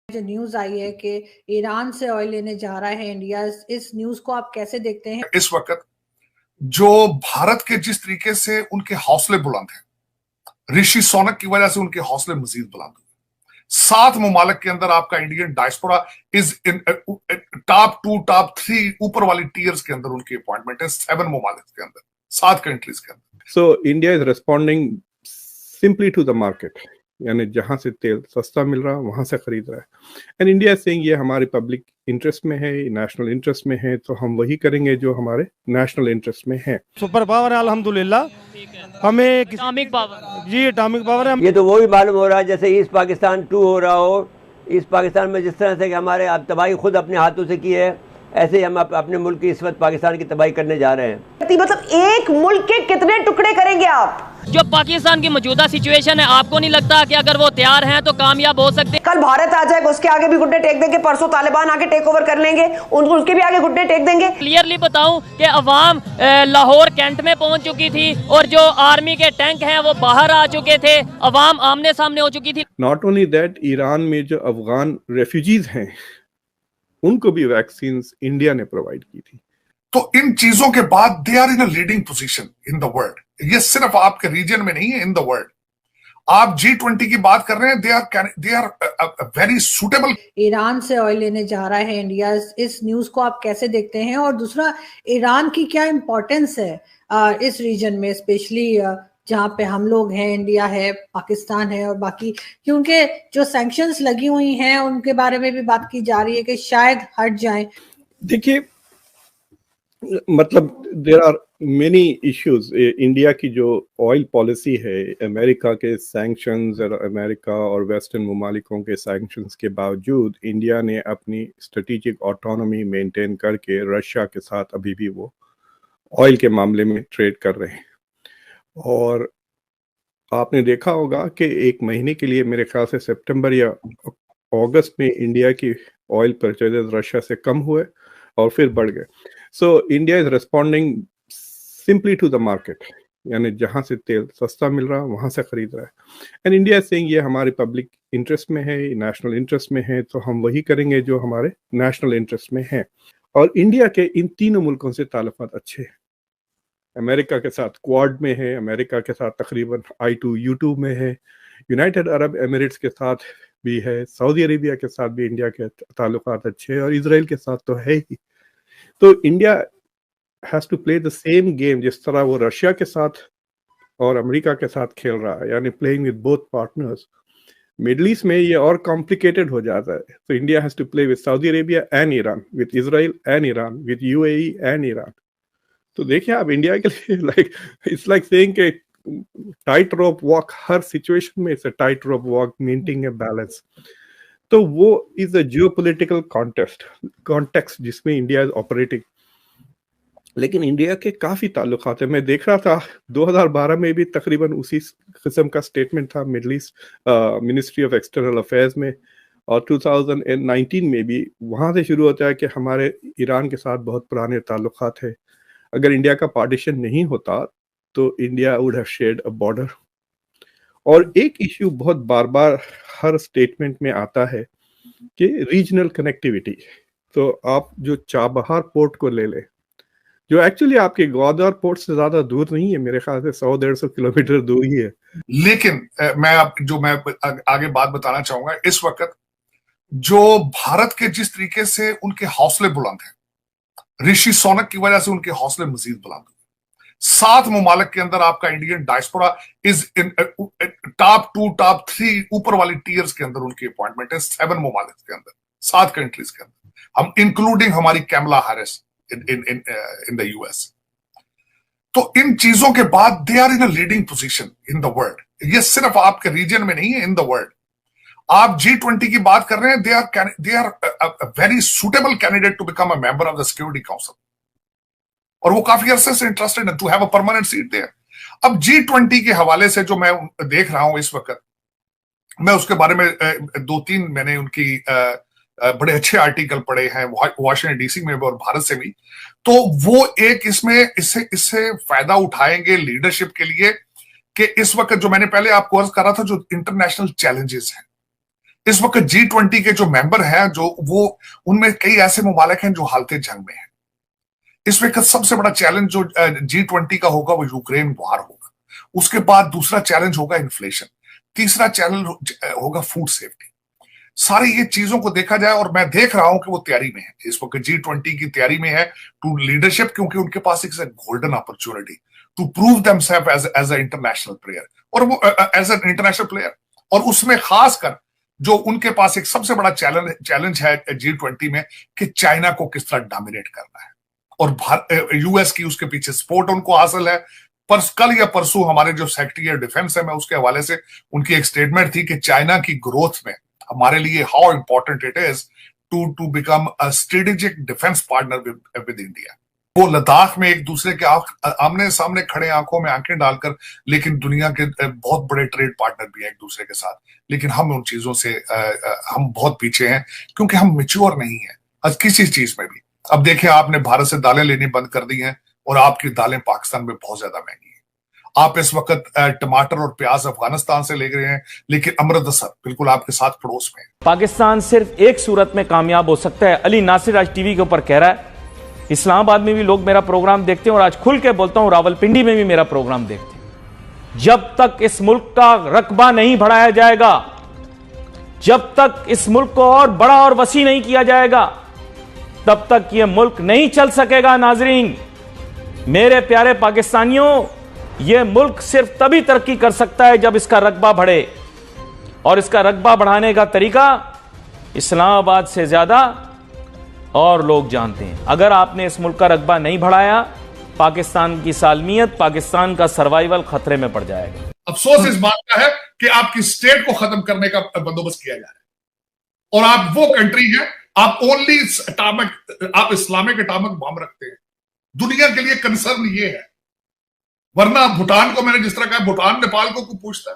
जो न्यूज आई है कि ईरान से ऑयल लेने जा रहा है इंडिया, इस न्यूज को आप कैसे देखते हैं? इस वक्त जो भारत के जिस तरीके से उनके हौसले बुलंद हैं, ऋषि सोनक की वजह से उनके हौसले मजीद बुलंद हुए। 7 ममालिक के अंदर आपका Indian diaspora is in top 2 top 3 ऊपर वाली टीयर्स के अंदर उनकी अपॉइंटमेंट है 7 ममालिक के अंदर, 7 कंट्रीज के अंदर। So India is responding simply to the market, यानी जहां से तेल सस्ता मिल रहा है वहां से खरीद रहा है। एंड इंडिया इज सेइंग ये हमारी पब्लिक इंटरेस्ट में है, नेशनल इंटरेस्ट में है, तो हम वही करेंगे जो हमारे नेशनल इंटरेस्ट में है। सुपर पावर है अल्हम्दुलिल्लाह, हमें एटॉमिक पावर जी एटॉमिक पावर है। ये तो वो भी मालूम हो रहा है जैसे ईस्ट पाकिस्तान 2 हो रहा हो। ईस्ट पाकिस्तान में जिस तरह से कि हमारे आप तबाही खुद अपने हाथों से की है, ऐसे ही हम अपने मुल्क की इस वक्त पाकिस्तान की तबाही करने जा रहे हैं। मतलब एक मुल्क के कितने टुकड़े करेंगे आप? जो पाकिस्तान की मौजूदा सिचुएशन है, आपको नहीं लगता कि अगर वो तैयार हैं तो कामयाब हो सकते? कल भारत आ जाएगा, उसके आगे भी घुटने टेक देंगे, परसों तालिबान आके टेक ओवर कर लेंगे, उनके भी आगे घुटने टेक देंगे। क्लियरली बताऊं कि अवाम लाहौर कैंट में पहुंच चुकी थी और जो आर्मी के टैंक हैं वो बाहर आ चुके थे, अवाम आमने सामने हो चुकी थी। नॉट ओनली दैट, ईरान में जो अफगान रेफ्यूजीज हैं उनको भी वैक्सीन इंडिया ने प्रोवाइड की थी। तो इन चीजों के बाद they are in a leading position in the world. ये सिर्फ आपके रीजन में नहीं है, इन द वर्ल्ड। आप G20 की बात कर रहे हैं, they are very suitable. Iran से ऑयल लेने जा रहा है इंडिया, इस न्यूज को आप कैसे देखते हैं? और दूसरा, ईरान की क्या इंपॉर्टेंस है इस रीजन में, स्पेशली जहाँ पे हम लोग हैं, इंडिया है, पाकिस्तान है और बाकी, क्योंकि जो सैंक्शंस लगी हुई हैं उनके बारे में भी बात की जा रही है कि शायद हट जाएं। देखिए, मतलब there are many issues. India की जो ऑयल पॉलिसी है, अमेरिका के सैंक्शंस और अमेरिका और वेस्टर्न ममालिकों के सैंक्शंस के बावजूद इंडिया ने अपनी स्ट्रेटेजिक ऑटोनॉमी मेंटेन करके रशिया के साथ अभी भी वो ऑयल के मामले में ट्रेड कर रहे हैं। और आपने देखा होगा कि 1 महीने के लिए मेरे ख्याल से सितंबर या अगस्त में इंडिया की ऑयल परचेजेस रशिया से कम हुए और फिर बढ़ गए। So India is responding simply to the market, यानी जहां से तेल सस्ता मिल रहा है वहां से खरीद रहा है। एंड इंडिया इज सेइंग ये हमारी पब्लिक इंटरेस्ट में है, नेशनल इंटरेस्ट में है, तो हम वही करेंगे जो हमारे नेशनल इंटरेस्ट में है। और इंडिया के इन तीनों मुल्कों से ताल्लुकात अच्छे हैं। अमेरिका के साथ क्वाड में है, अमेरिका के साथ तकरीबन I2U2 में है, यूनाइटेड अरब एमिरेट्स के साथ भी है, सऊदी अरेबिया के साथ भी इंडिया के ताल्लुकात अच्छे हैं, और इजराइल के साथ तो है ही। तो India has to play the same game जिस तरह वो रशिया के साथ और अमेरिका के साथ खेल रहा है, यानी playing with both partners. Middle east में ये और कॉम्प्लिकेटेड हो जाता है, तो India has to play with Saudi Arabia and Iran, with Israel and Iran, with UAE and Iran. तो देखिए आप, इंडिया के लिए इट्स लाइक सेइंग कि टाइट रोप वॉक, हर सिचुएशन में it's a tight rope walk, maintaining a balance. तो वो इज अ जियोपॉलिटिकल कॉन्टेक्स्ट जिसमें इंडिया इज ऑपरेटिंग। लेकिन इंडिया के काफी ताल्लुकात है। मैं देख रहा था 2012 में भी तकरीबन उसी किस्म का स्टेटमेंट था middle east ministry of external affairs में, और 2019 में भी वहां से शुरू होता है कि हमारे ईरान के साथ बहुत पुराने ताल्लुकात है। अगर इंडिया का पार्टीशन नहीं होता तो India would have shared a border. और एक इश्यू बहुत बार बार हर स्टेटमेंट में आता है कि रीजनल कनेक्टिविटी। तो आप जो चाबहार पोर्ट को ले लें, जो एक्चुअली आपके ग्वादर पोर्ट से ज्यादा दूर नहीं है, मेरे ख्याल से 100-150 किलोमीटर दूर ही है। लेकिन मैं आगे बात बताना चाहूंगा, इस वक्त जो भारत के जिस तरीके से उनके हौसले बुलंद हैं, ऋषि सोनक की वजह से उनके हौसले मजीद बुलंद हुए। 7 ममालिक के अंदर आपका Indian diaspora is in top 2 top 3 ऊपर वाली टीयर्स के अंदर उनकी अपॉइंटमेंट है 7 ममालिक के अंदर, 7 कंट्रीज के अंदर, हम इंक्लूडिंग हमारी Kamala Harris in the US। तो इन चीजों के बाद they are in a leading position in the world. ये सिर्फ आपके रीजन में नहीं है, इन द वर्ल्ड। आप G20 की बात कर रहे हैं, they are very suitable candidate to become a member of the security council, और वो काफी अरसे से इंटरेस्टेड है to have a permanent seat there. अब G20 के हवाले से जो मैं देख रहा हूं इस वक्त, मैं उसके बारे में 2-3 मैंने उनकी बड़े अच्छे आर्टिकल पढ़े हैं वॉशिंगटन DC में भी और भारत से भी। तो वो एक इससे फायदा उठाएंगे लीडरशिप के लिए कि इस वक्त जो मैंने पहले आपको अर्ज करा था, जो इंटरनेशनल चैलेंजेस हैं, इस वक्त G20 के जो मेंबर हैं, जो वो उनमें कई ऐसे ममालिक हैं जो हालते जंग में हैं। इस वक्त सबसे बड़ा चैलेंज जो G20 का होगा वो यूक्रेन वार होगा। उसके बाद दूसरा चैलेंज होगा इन्फ्लेशन, तीसरा चैलेंज होगा फूड सेफ्टी। सारी ये चीजों को देखा जाए, और मैं देख रहा हूं कि वो तैयारी में है, इस वक्त G20 की तैयारी में है टू लीडरशिप, क्योंकि उनके पास एक golden opportunity to prove themselves as a international player, और वो एज एन इंटरनेशनल प्लेयर। और उसमें खासकर जो उनके पास एक सबसे बड़ा चैलेंज है G20 में कि चाइना को किस तरह डोमिनेट करना है, और यूएस की उसके पीछे सपोर्ट उनको हासिल है। पर कल या परसों हमारे जो सेक्रेटरी ऑफ डिफेंस है, मैं उसके हवाले से उनकी एक स्टेटमेंट थी कि चाइना की ग्रोथ में हमारे लिए how important it is to become a strategic defence partner with India. वो लद्दाख में एक दूसरे के आमने सामने खड़े, आंखों में आंखें डालकर, लेकिन दुनिया के बहुत बड़े ट्रेड पार्टनर भी हैं एक दूसरे के साथ, लेकिन हम उन चीजों से हम बहुत पीछे हैं, क्योंकि हम मैच्योर नहीं है किसी चीज में भी। अब देखिए, आपने भारत से दालें लेनी बंद कर दी हैं, और आपकी दालें पाकिस्तान में बहुत ज्यादा महंगी हैं। आप इस वक्त टमाटर और प्याज अफगानिस्तान से ले रहे हैं, लेकिन अमृतसर बिल्कुल आपके साथ पड़ोस में है। पाकिस्तान सिर्फ एक सूरत में कामयाब हो सकता है। अली नासिर आज टीवी के ऊपर कह रहा है, इस्लामाबाद में भी लोग मेरा प्रोग्राम देखते हैं, और आज खुल के बोलता हूं रावलपिंडी में भी मेरा प्रोग्राम देखते हैं। जब तक इस मुल्क का रकबा नहीं बढ़ाया जाएगा, जब तक इस मुल्क को और बड़ा और वसी नहीं किया जाएगा, तब तक यह मुल्क नहीं चल सकेगा। नाजरीन, मेरे प्यारे पाकिस्तानियों, यह मुल्क सिर्फ तभी तरक्की कर सकता है जब इसका रकबा बढ़े, और इसका रकबा बढ़ाने का तरीका इस्लामाबाद से ज्यादा और लोग जानते हैं। अगर आपने इस मुल्क का रकबा नहीं बढ़ाया, पाकिस्तान की सालमियत, पाकिस्तान का सर्वाइवल खतरे में पड़ जाएगा। अफसोस इस बात का है कि आपकी स्टेट को खत्म करने का बंदोबस्त किया जा रहा है, और आप वो कंट्री है, आप ओनली एटॉमिक, आप इस्लामिक एटॉमिक बम रखते हैं। दुनिया के लिए कंसर्न ये है, वरना भूटान को, मैंने जिस तरह कहा, भूटान नेपाल को पूछता है,